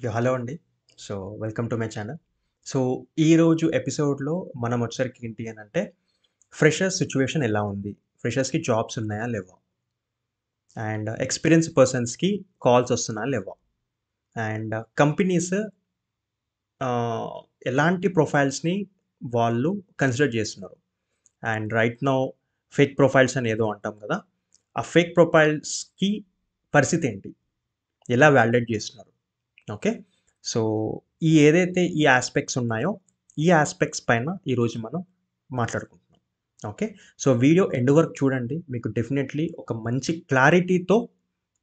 Hello అండి. So, welcome to my channel. So, ఈరోజు ఎపిసోడ్‌లో మనం వచ్చేసరికి ఏంటి అనంటే, ఫ్రెషర్స్ సిట్యుయేషన్ ఎలా ఉంది? ఫ్రెషర్స్‌కి జాబ్స్ ఉన్నాయా? లేవా? అండ్ ఎక్స్‌పీరియన్స్ పర్సన్స్‌కి కాల్స్ వస్తున్నాయా? లేవా? అండ్ కంపెనీస్ ఆహ్, ఎలాంటి ప్రొఫైల్స్‌ని వాళ్ళు కన్సిడర్ చేస్తున్నారు? And right now fake profiles అని ఏదో అంటాం కదా! ఆ ఫేక్ ప్రొఫైల్స్‌కి పరిస్థితి ఏంటి? ఎలా వాలిడేట్ చేస్తున్నారు? ఓకే. సో, ఏదైతే ఈ యాస్పెక్ట్స్ ఉన్నాయో, ఈ యాస్పెక్ట్స్ పైన ఈరోజు మనం మాట్లాడుకుంటున్నాం. ఓకే. సో, వీడియో ఎండ్ వరకు చూడండి. మీకు డెఫినైట్‌లీ ఒక మంచి క్లారిటీతో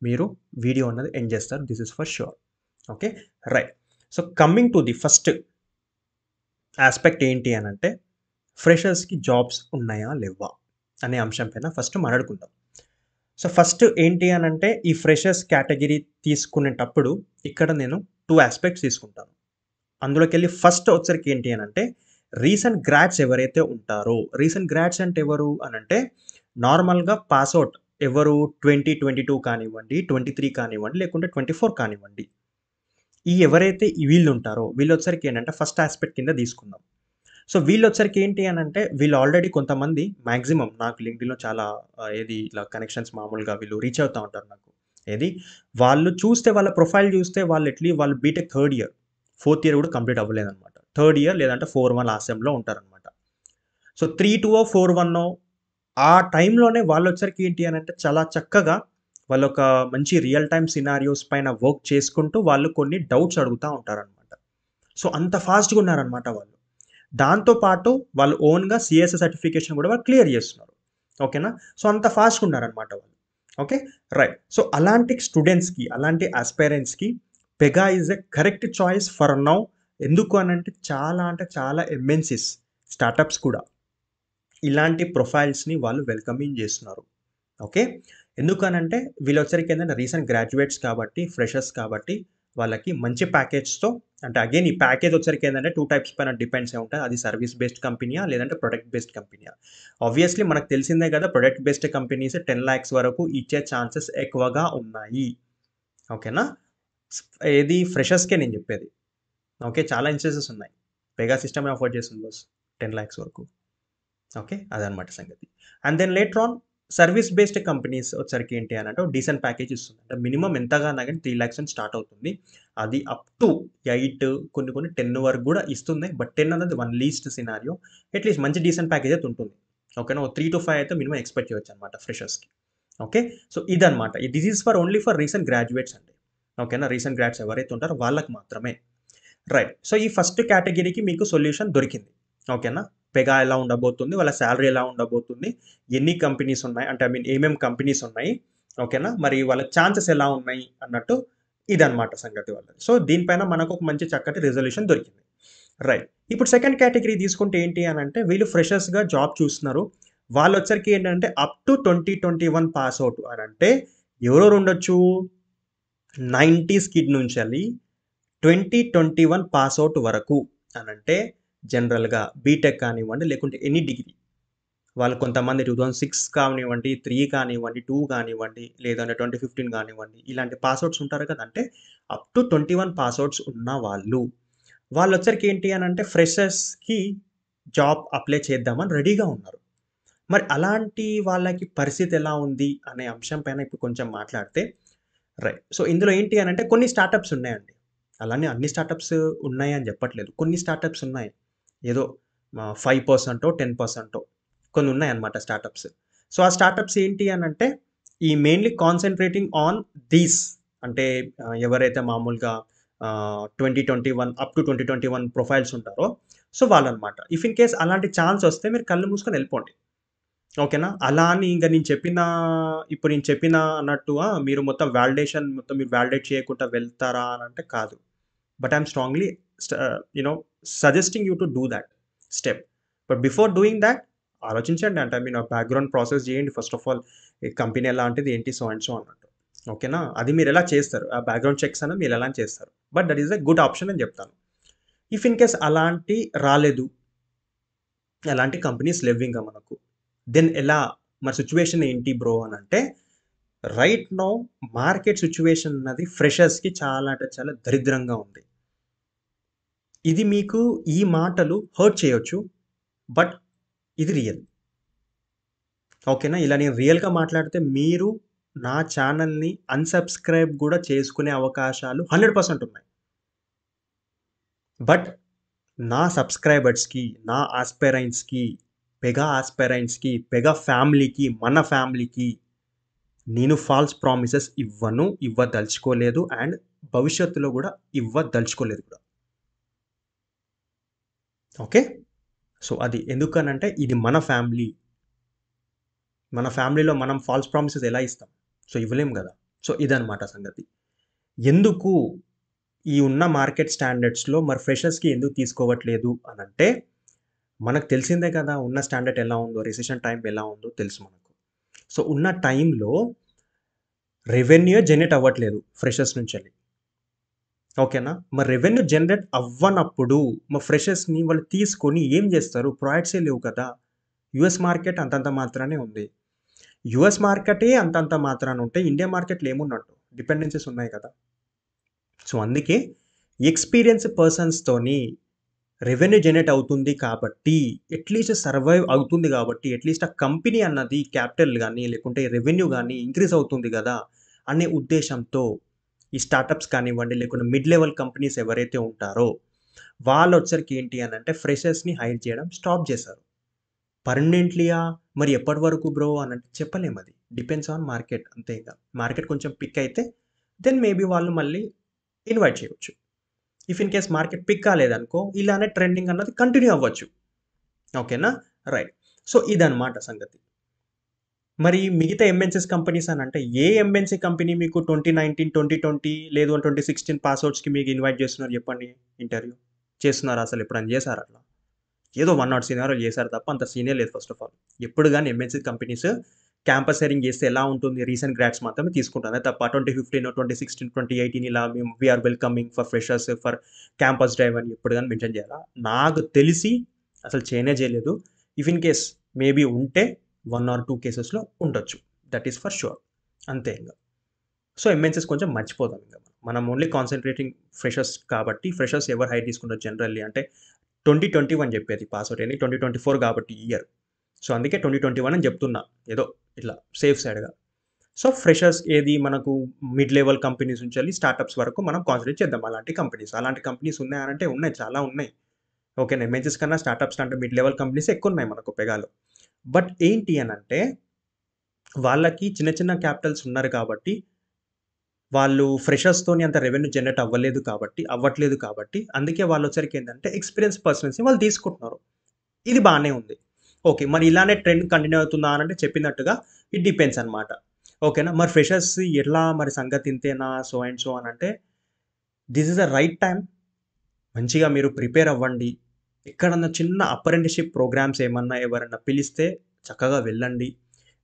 మీరు వీడియో అన్నది ఎండ్ చేస్తారు. This is for sure. Okay. Right. So, coming to the first aspect ఏంటి అనంటే, ఫ్రెషర్స్‌కి జాబ్స్ ఉన్నాయా? లేవా? అనే అంశం పైన ఫస్ట్ మాట్లాడుకుందాం. సో, ఫస్ట్ ఏంటి అనంటే, ఈ ఫ్రెషర్స్ కేటగరీ తీసుకునేటప్పుడు ఇక్కడ నేను 2 యాస్పెక్ట్స్ తీసుకుంటాను. అందులోకెళ్ళి ఫస్ట్ వచ్చరికి ఏంటి అనంటే, రీసెంట్ గ్రాడ్స్ ఎవరైతే ఉంటారో, రీసెంట్ గ్రాడ్స్ అంటే ఎవరు అనంటే, నార్మల్‌గా పాస్ ఔట్ ఎవరు 2022 కానివ్వండి, 23 కానివ్వండి, లేకుంటే 24 కానివ్వండి. ఈ ఎవరైతే వీళ్ళుంటారో, వీళ్ళొచ్చేసరికి ఏంటంటే ఫస్ట్ యాస్పెక్ట్ కింద తీసుకుందాం. సో, వీళ్ళొచ్చేసరికి ఏంటి అనంటే, వీళ్ళు ఆల్రెడీ కొంతమంది మాక్సిమం నాకు లింక్డ్ఇన్‌లో చాలా ఏది ఇట్లా కనెక్షన్స్ మామూలుగా వీళ్ళు రీచ్ అవుతా ఉంటారు నాకు. ఏది వాళ్ళు చూస్తే వాళ్ళ ప్రొఫైల్ చూస్తే వాళ్ళు B Tech third year, fourth year కూడా కంప్లీట్ అవ్వలేదన్నమాట. థర్డ్ ఇయర్ లేదంటే 4-1 లాస్ట్ సెమ్‌లో ఉంటారన్నమాట. సో, 3-2 4-1 ఆ టైంలోనే వాళ్ళొచ్చేసరికి ఏంటి అనంటే చాలా చక్కగా వాళ్ళొక మంచి రియల్ టైమ్ సినారియోస్ పైన వర్క్ చేసుకుంటూ వాళ్ళు కొన్ని డౌట్స్ అడుగుతా ఉంటారన్నమాట. సో, అంత ఫాస్ట్‌గా ఉన్నారన్నమాట వాళ్ళు. దాంతో పాటు వాళ్ళు ఓన్‌గా సీఎస్ఏ సర్టిఫికేషన్ కూడా వాళ్ళు క్లియర్ చేస్తున్నారు. ఓకేనా? సో, అంత ఫాస్ట్‌గా ఉన్నారన్నమాట వాళ్ళు. ఓకే. రైట్. సో, అలాంటి స్టూడెంట్స్‌కి, అలాంటి ఆస్పైరెంట్స్‌కి Pega is a correct choice for now. ఎందుకు అనంటే చాలా అంటే చాలా ఎంఎన్‌సీస్, స్టార్టప్స్ కూడా ఇలాంటి ప్రొఫైల్స్‌ని వాళ్ళు వెల్కమింగ్ చేస్తున్నారు. ఓకే. ఎందుకనంటే వీళ్ళొచ్చేసరికి ఏందంటే రీసెంట్ గ్రాడ్యుయేట్స్ కాబట్టి, ఫ్రెషర్స్ కాబట్టి వాళ్ళకి మంచి ప్యాకేజ్‌తో అంటే అగైన్ ఈ ప్యాకేజ్ వచ్చేసరికి ఏందంటే 2 టైప్స్ పైన డిపెండ్స్ అయి ఉంటాయి. అది సర్విస్ బేస్డ్ కంపెనీయా? లేదంటే ప్రొడక్ట్ బేస్డ్ కంపెనీయా? ఆబ్వియస్‌లీ మనకు తెలిసిందే కదా! ప్రొడక్ట్ బేస్డ్ కంపెనీస్ 10,00,000 వరకు ఇచ్చే ఛాన్సెస్ ఎక్కువగా ఉన్నాయి. ఓకేనా? స్ ఏది ఫ్రెషర్స్‌కే నేను చెప్పేది. ఓకే. చాలా ఇన్‌స్టెన్సెస్ ఉన్నాయి. పెగా సిస్టమే ఆఫర్ చేస్తుంది బాస్ 10,00,000 వరకు. ఓకే. అదనమాట సంగతి. And then later on service based companies వచ్చరికి ఏంటి అనంటే ఒక డీసెంట్ ప్యాకేజ్ ఇస్తుంది. అంటే మినిమమ్ ఎంతగానా గాని 3,00,000 నుంచి స్టార్ట్ అవుతుంది. అది అప్ టు 8 కొన్ని కొన్ని 10 వరకు గూడా ఇస్తుంది. బట్ 10 అన్నది వన్ లీస్ట్ సినారియో. అట్‌లీస్ట్ మంచి డీసెంట్ ప్యాకేజ్ అయితే ఉంటుంది. ఓకేనా. ఓ 3-5 అయితే మినిమమ్ ఎక్స్‌పెక్ట్ చేయొచ్చనమాట ఫ్రెషర్స్‌కి. ఓకే. సో, ఇదనమాట. This is for only for recent graduates అండి. ఓకేనా. రీసెంట్ గ్రాడ్స్ ఎవరైతే ఉంటారో వాళ్ళకి మాత్రమే. రైట్. సో, ఈ ఫస్ట్ కేటగరీకి మీకు సొల్యూషన్ దొరికింది. ఓకేనా. పెగా ఎలా ఉండబోతుంది? వాళ్ళ సాలరీ ఎలా ఉండబోతుంది? ఎన్ని కంపెనీస్ ఉన్నాయి? అంటే ఐ మీన్ ఏమేం కంపెనీస్ ఉన్నాయి? ఓకేనా. మరి వాళ్ళ ఛాన్సెస్ ఎలా ఉన్నాయి? అన్నట్టు ఇదన్నమాట సంగతి వాళ్ళది. సో, దీనిపైన మనకు ఒక మంచి చక్కటి రిజల్యూషన్ దొరికింది. రైట్. ఇప్పుడు సెకండ్ కేటగరీ తీసుకుంటే ఏంటి అనంటే వీళ్ళు ఫ్రెషర్స్‌గా జాబ్ చూస్తున్నారు. వాళ్ళొచ్చరికి ఏంటంటే అప్ టు 2021 పాస్ ఔట్ అనంటే ఎవరెవరు ఉండొచ్చు? 90స్ కిడ్ నుంచెల్లి 2021 పాస్ ఔట్ వరకు అనంటే జనరల్‌గా బీటెక్ కానివ్వండి, లేకుంటే ఎనీ డిగ్రీ. వాళ్ళు కొంతమంది 2006 కానివ్వండి, 3 కానివ్వండి, 2 కానివ్వండి, లేదంటే 2015 కానివ్వండి, ఇలాంటి పాస్ ఔట్స్ ఉంటారు కదా! అంటే అప్ టు 21 పాస్ ఔట్స్ ఉన్న వాళ్ళు. వాళ్ళొచ్చరికి ఏంటి అనంటే ఫ్రెషర్స్‌కి జాబ్ అప్లై చేద్దామని రెడీగా ఉన్నారు. మరి అలాంటి వాళ్ళకి పరిస్థితి ఎలా ఉంది అనే అంశం పైన ఇప్పుడు కొంచెం మాట్లాడితే రైట్. సో, ఇందులో ఏంటి అనంటే కొన్ని స్టార్టప్స్ ఉన్నాయండి. అలానే అన్ని స్టార్టప్స్ ఉన్నాయని చెప్పట్లేదు. కొన్ని స్టార్టప్స్ ఉన్నాయి. ఏదో 5% 10% కొన్ని ఉన్నాయన్నమాట స్టార్టప్స్. సో, ఆ స్టార్టప్స్ ఏంటి అనంటే ఈ మెయిన్‌లీ కాన్సంట్రేటింగ్ ఆన్ దీస్ అంటే ఎవరైతే మామూలుగా 2021 అప్ టు 2021 ప్రొఫైల్స్ ఉంటారో సో, వాళ్ళన్నమాట. ఇఫ్ ఇన్ కేస్ అలాంటి ఛాన్స్ వస్తే మీరు కళ్ళు మూసుకొని ఎళ్ళిపోండి. ఓకేనా. అలా అని ఇంక ఇప్పుడు నేను చెప్పిన అన్నట్టుగా మీరు మొత్తం వాలిడేషన్ మొత్తం మీరు వాలిడేట్ చేయకుండా వెళ్తారా అనంటే కాదు. బట్ ఐ యామ్ స్ట్రాంగ్లీ స్ట్ you know suggesting you to do that step. But before doing that ఆలోచించండి. అంటే ఐ మీన్ బ్యాక్‌గ్రౌండ్ ప్రాసెస్ చేయండి ఫస్ట్ ఆఫ్ ఆల్. ఈ కంపెనీ ఎలాంటిది ఏంటి సో అండ్ సో అన్నట్టు. ఓకేనా. అది మీరెలా చేస్తారు. ఆ బ్యాక్‌గ్రౌండ్ చెక్స్ అనేవి మీరెలా చేస్తారు. But that is a good option అని చెప్తాను. ఇఫ్ ఇన్ కేస్ అలాంటి రాలేదు. ఎలాంటి కంపెనీస్ లెవ్వింక మనకు. దెన్ ఎలా? మరి సిట్యుయేషన్ ఏంటి బ్రో అనంటే, రైట్ నౌ మార్కెట్ సిట్యుయేషన్ అన్నది ఫ్రెషర్స్‌కి చాలా అంటే చాలా దరిద్రంగా ఉంది. ఇది మీకు ఈ మాటలు హర్ట్ చేయొచ్చు. బట్ ఇది రియల్. ఓకేనా? ఇలా నేను రియల్‌గా మాట్లాడితే మీరు నా ఛానెల్‌ని అన్‌సబ్‌స్క్రైబ్ గూడా చేసుకునే అవకాశాలు 100% ఉన్నాయి. బట్ నా సబ్‌స్క్రైబర్స్‌కి, నా ఆస్పిరెంట్స్‌కి, పెగా ఫ్యామిలీకి, మన ఫ్యామిలీకి నేను ఫాల్స్ ప్రామిసెస్ ఇవ్వను. ఇవ్వదలుచుకోలేదు. అండ్ భవిష్యత్తులో గూడా ఇవ్వదలుచుకోలేదు కూడా. ఓకే. సో, అది ఎందుకనంటే ఇది మన ఫ్యామిలీ. మన ఫ్యామిలీలో మనం ఫాల్స్ ప్రామిసెస్ ఎలా ఇస్తాం? సో, ఇవ్వలేం గదా! సో, ఇదనమాట సంగతి. ఎందుకు ఈ ఉన్న మార్కెట్ స్టాండర్డ్స్‌లో మరి ఫ్రెషర్స్‌కి ఎందుకు తీసుకోవట్లేదు అనంటే, మనకు తెలిసిందే కదా! ఉన్న స్టాండర్డ్ ఎలా ఉందో, రిసెషన్ టైమ్ ఎలా ఉందో తెలుసు మనకు. సో, ఉన్న టైంలో రెవెన్యూ జనరేట్ అవ్వట్లేదు ఫ్రెషర్స్ నుంచెల్లి. ఓకేనా? మరి రెవెన్యూ జనరేట్ అవ్వనప్పుడు ఫ్రెషర్స్‌ని వాళ్ళు తీసుకొని ఏం జేస్తారు? ప్రొడక్ట్సే లేవు కదా! యూఎస్ మార్కెట్ అంతంత మాత్రానే ఉంది. యూఎస్ మార్కెటే అంతంత మాత్రాన ఉంటే ఇండియా మార్కెట్‌లో ఏమున్నట్టు? డిపెండెన్సీస్ ఉన్నాయి కదా! సో, అందుకే ఎక్స్‌పీరియన్స్ పర్సన్స్‌తోని రెవెన్యూ జనరేట్ అవుతుంది కాబట్టి, అట్‌లీస్ట్ సర్వైవ్ అవుతుంది గాబట్టి, అట్‌లీస్ట్ ఆ కంపెనీ అన్నది క్యాపిటల్ గాని, లేకుంటే రెవెన్యూ గాని ఇంక్రీజ్ అవుతుంది గదా! అనే ఉద్దేశ్యంతో ఈ స్టార్టప్స్ కానివ్వండి, లేకుంటే మిడ్ లెవెల్ కంపెనీస్ ఎవరైతే ఉంటారో, వాళ్ళొచ్చేసరికి ఏంటి అనంటే ఫ్రెషర్స్‌ని హైర్ చేయడం స్టాప్ జేశారు. పర్మనెంట్‌లీయా? మరి ఎప్పటి వరకు బ్రో అనంటే చెప్పలేమది. డిపెండ్స్ ఆన్ మార్కెట్ అంతే ఇక. మార్కెట్ కొంచెం పిక్ అయితే దెన్ మేబీ వాళ్ళు మళ్ళీ ఇన్వైట్ చేయొచ్చు. If in case market pick కాలేదనుకో, ఇలానే ట్రెండింగ్ అన్నది కంటిన్యూ అవ్వచ్చు. ఓకేనా? రైట్. సో, ఇదనమాట సంగతి. మరి మిగతా ఎంఎన్‌సీస్ కంపెనీస్ అనంటే, ఏ ఎంఎన్‌సీ కంపెనీ మీకు 2019, 2020 లేదు 2016 పాస్‌ఔట్స్‌కి మీకు ఇన్వైట్ చేస్తున్నారు చెప్పండి ఇంటర్వ్యూ? చేస్తున్నారా అసలు ఎప్పుడైనా చేసారా అట్లా? ఏదో 1 ఆర్ సినారియోలు చేసారు తప్ప అంత సీనే లేదు ఫస్ట్ ఆఫ్ ఆల్. ఎప్పుడు గాని ఎంఎన్‌సీ కంపెనీస్ క్యాంపస్ హైరింగ్ చేస్తే ఎలా ఉంటుంది? రీసెంట్ గ్రాడ్స్ మాత్రమే తీసుకుంటారు. అదే తప్ప 2015, 2016, 2018 ఇలా మేము we are welcoming for freshers for campus drive అని ఎప్పుడు గాని మెన్షన్ చేయాలా? నాకు తెలిసి అసలు చేయనే చేయలేదు. ఇఫ్ ఇన్ కేస్ మేబీ ఉంటే 1 ఆర్ 2 కేసెస్‌లో ఉండొచ్చు. That is for sure. అంతే ఇంగ. సో, ఎంఎన్‌సీస్ కొంచెం మర్చిపోదాం ఇంగ. మనం ఓన్లీ కాన్సంట్రేటింగ్ ఫ్రెషర్స్ కాబట్టి ఫ్రెషర్స్ ఎవరు హైర్ తీసుకుంటారు జనరల్లీ అంటే 2021 చెప్పేది పాస్‌ఔట్ అని 2024 కాబట్టి ఇయర్. సో, అందుకే 2021 అని చెప్తున్నా. ఏదో ఇట్లా సేఫ్ సైడ్‌గా. సో, ఫ్రెషర్స్ ఏది మనకు మిడ్ లెవెల్ కంపెనీస్ నుంచెల్లి స్టార్టప్స్ వరకు మనం కాన్సంట్రేట్ చేద్దాం అలాంటి కంపెనీస్. అలాంటి కంపెనీస్ ఉన్నాయనంటే ఉన్నాయి. చాలా ఉన్నాయి. ఓకేనా. ఎంఎన్‌సీస్ కన్నా స్టార్టప్స్ అంటే మిడ్ లెవెల్ కంపెనీసే ఎక్కువున్నాయి మనకు పెగాలో. బట్ ఏంటి అనంటే వాళ్ళకి చిన్న చిన్న క్యాపిటల్స్ ఉన్నారు కాబట్టి వాళ్ళు ఫ్రెషర్స్‌తోని అంత రెవెన్యూ జనరేట్ అవ్వట్లేదు కాబట్టి అందుకే వాళ్ళొచ్చేసరికి ఏంటంటే ఎక్స్‌పీరియన్స్ పర్సన్స్‌ని వాళ్ళు తీసుకుంటున్నారు. ఇది బానే ఉంది. ఓకే. మరి ఇలానే ట్రెండ్ కంటిన్యూ అవుతుందా అనంటే చెప్పినట్టుగా ఇట్ డిపెండ్స్ అనమాట. ఓకేనా. మరి ఫ్రెషర్స్ ఎట్లా మరి సంగతి ఇంతేనా సో అండ్ సో అనంటే this is the right time. మంచిగా మీరు ప్రిపేర్ అవ్వండి. ఎక్కడన్నా చిన్న అప్రెంటిస్‌షిప్ ప్రోగ్రామ్స్ ఏమన్నా ఎవరన్నా పిలిస్తే చక్కగా వెళ్ళండి.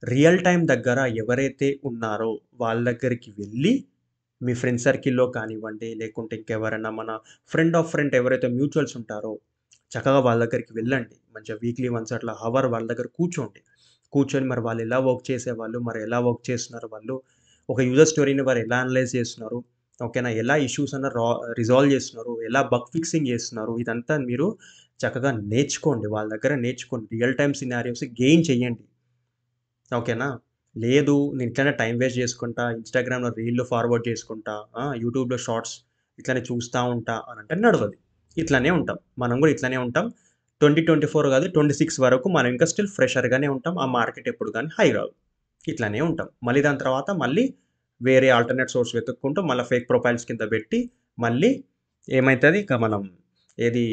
రియల్ టైమ్ దగ్గర ఎవరైతే ఉన్నారో వాళ్ళ దగ్గరికి వెళ్లి మీ ఫ్రెండ్ సర్కిల్‌లో కానివ్వండి, లేకుంటే ఇంకెవరైనా మన ఫ్రెండ్ ఆఫ్ ఫ్రెండ్ ఎవరైతే మ్యూచువల్స్ ఉంటారో, చక్కగా వాళ్ళ దగ్గరికి వెళ్ళండి. మంచిగా వీక్లీ వన్స్ అట్లా హవర్ వాళ్ళ దగ్గర కూర్చోండి. కూర్చొని మరి వాళ్ళు ఎలా వర్క్ చేసేవాళ్ళు, మరి ఎలా వర్క్ చేస్తున్నారు వాళ్ళు, ఒక యూజర్ స్టోరీని వారు ఎలా అనలైజ్ చేస్తున్నారు, ఓకేనా? ఎలా ఇష్యూస్ అన్న రిజాల్వ్ చేస్తున్నారు, ఎలా బగ్ ఫిక్సింగ్ చేస్తున్నారు, ఇదంతా మీరు చక్కగా నేర్చుకోండి. వాళ్ళ దగ్గర నేర్చుకోండి. రియల్ టైమ్ సినారియోస్ గెయిన్ చేయండి. ఓకేనా? లేదు నేను ఇట్లనే టైమ్ వేస్ట్ చేసుకుంటా, ఇన్‌స్టాగ్రామ్‌లో రీల్‌లు ఫార్వర్డ్ చేసుకుంటా, యూట్యూబ్‌లో షార్ట్స్ ఇట్లనే చూస్తా ఉంటా అనంటే నడవదు. ఇట్లనే ఉంటాం. మనం గూడా ఇట్లనే ఉంటాం. 2024 కాదు 26 వరకు మనం ఇంకా స్టిల్ ఫ్రెషర్‌గానే ఉంటాం. ఆ మార్కెట్ ఎప్పుడు గాని హై రాదు. ఇట్లనే ఉంటాం. మళ్ళీ దాని తర్వాత మళ్ళీ వేరే ఆల్టర్‌నేట్ సోర్స్ వెతుక్కుంటూ మళ్ళా ఫేక్ ప్రొఫైల్స్ కింద పెట్టి మళ్ళీ ఏమైతది ఇక మనం ఏది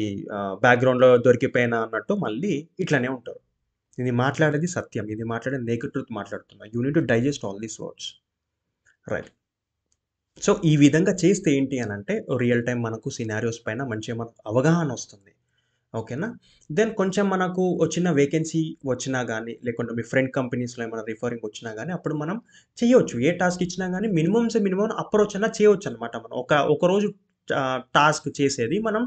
బ్యాక్‌గ్రౌండ్‌లో దొరికిపోయినా అన్నట్టు మళ్ళీ ఇట్లనే ఉంటారు. ఇది మాట్లాడేది సత్యం. ఇది మాట్లాడేది నేకెడ్ ట్రూత్ మాట్లాడుతున్నా. You need to digest all these words. Right. So, ఈ విధంగా చేస్తే ఏంటి అనంటే రియల్ టైమ్ మనకు సినారియోస్ పైన మంచిగా మనకు అవగాహనొస్తుంది. ఓకేనా? దెన్ కొంచెం మనకు చిన్న వేకెన్సీ వచ్చినా గానీ, లేకుంటే మీ ఫ్రెండ్ కంపెనీస్‌లో ఏమైనా రిఫరింగ్ వచ్చినా గానీ, అప్పుడు మనం చేయొచ్చు. ఏ టాస్క్ ఇచ్చినా గానీ మినిమమ్ అప్రోచ్ అన్నా చేయొచ్చనమాట మనం. ఒకరోజు టాస్క్ చేసేది మనం